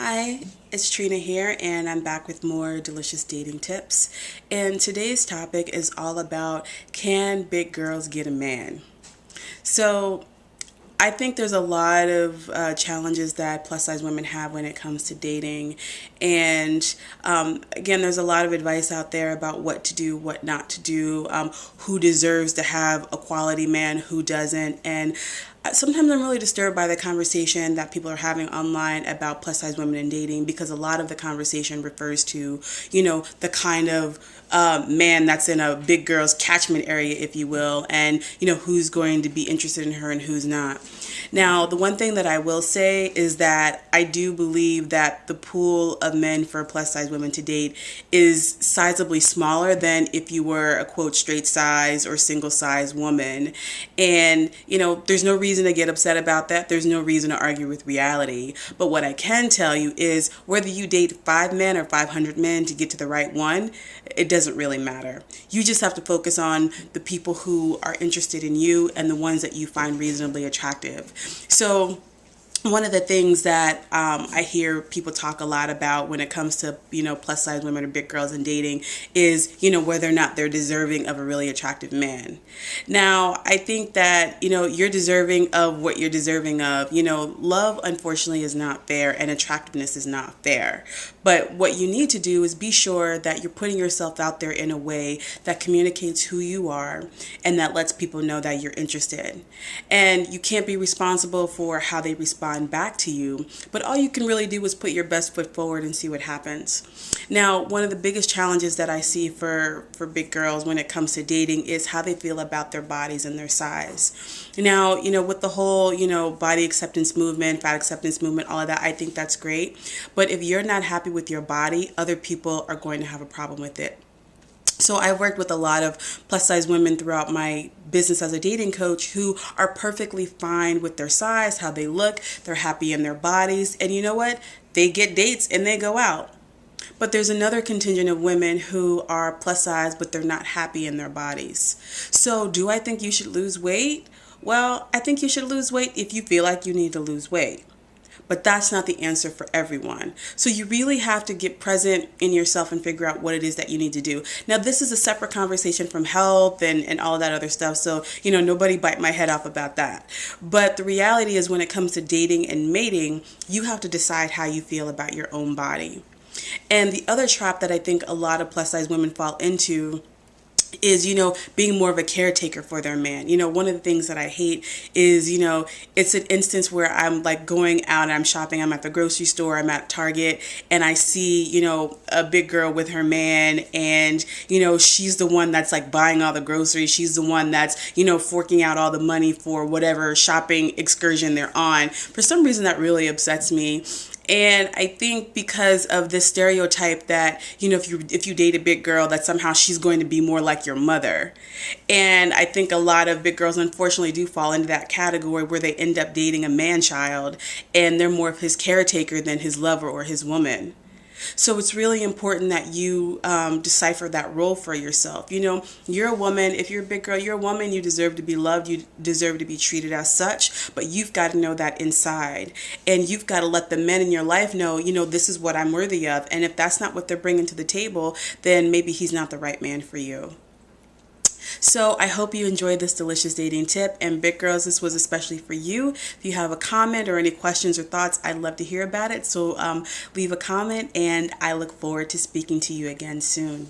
Hi, it's Trina here, and I'm back with more delicious dating tips. And today's topic is all about, can big girls get a man? So, I think there's a lot of challenges that plus size women have when it comes to dating. And again, there's a lot of advice out there about what to do, what not to do, who deserves to have a quality man, who doesn't. And sometimes I'm really disturbed by the conversation that people are having online about plus size women and dating, because a lot of the conversation refers to, the kind of man that's in a big girl's catchment area, if you will, and, who's going to be interested in her and who's not. Now, the one thing that I will say is that I do believe that the pool of men for plus size women to date is sizably smaller than if you were a quote straight size or single size woman. And, there's no reason to get upset about that. There's no reason to argue with reality. But what I can tell you is whether you date 5 men or 500 men to get to the right one, it doesn't really matter. You just have to focus on the people who are interested in you and the ones that you find reasonably attractive. So one of the things that I hear people talk a lot about when it comes to, plus size women or big girls and dating is, whether or not they're deserving of a really attractive man. Now, I think that, you're deserving of what you're deserving of. Love, unfortunately, is not fair, and attractiveness is not fair. But what you need to do is be sure that you're putting yourself out there in a way that communicates who you are and that lets people know that you're interested. And you can't be responsible for how they respond back to you, but all you can really do is put your best foot forward and see what happens. Now, one of the biggest challenges that I see for big girls when it comes to dating is how they feel about their bodies and their size. Now, with the whole, body acceptance movement, fat acceptance movement, all of that, I think that's great. But if you're not happy with your body, other people are going to have a problem with it. So I worked with a lot of plus size women throughout my business as a dating coach who are perfectly fine with their size, how they look, they're happy in their bodies, and you know what? They get dates and they go out. But there's another contingent of women who are plus size, but they're not happy in their bodies. So do I think you should lose weight? Well, I think you should lose weight if you feel like you need to lose weight. But that's not the answer for everyone. So you really have to get present in yourself and figure out what it is that you need to do. Now, this is a separate conversation from health and all of that other stuff. So, nobody bite my head off about that. But the reality is when it comes to dating and mating, you have to decide how you feel about your own body. And the other trap that I think a lot of plus size women fall into is, being more of a caretaker for their man. One of the things that I hate is, it's an instance where I'm like going out and I'm shopping, I'm at the grocery store, I'm at Target, and I see, a big girl with her man, and, she's the one that's like buying all the groceries. She's the one that's, forking out all the money for whatever shopping excursion they're on. For some reason, that really upsets me. And I think because of this stereotype that, if you date a big girl, that somehow she's going to be more like your mother. And I think a lot of big girls unfortunately do fall into that category where they end up dating a man child and they're more of his caretaker than his lover or his woman. So it's really important that you decipher that role for yourself. You're a woman. If you're a big girl, you're a woman. You deserve to be loved. You deserve to be treated as such. But you've got to know that inside. And you've got to let the men in your life know, this is what I'm worthy of. And if that's not what they're bringing to the table, then maybe he's not the right man for you. So I hope you enjoyed this delicious dating tip, and big girls, this was especially for you. If you have a comment or any questions or thoughts, I'd love to hear about it. So leave a comment, and I look forward to speaking to you again soon.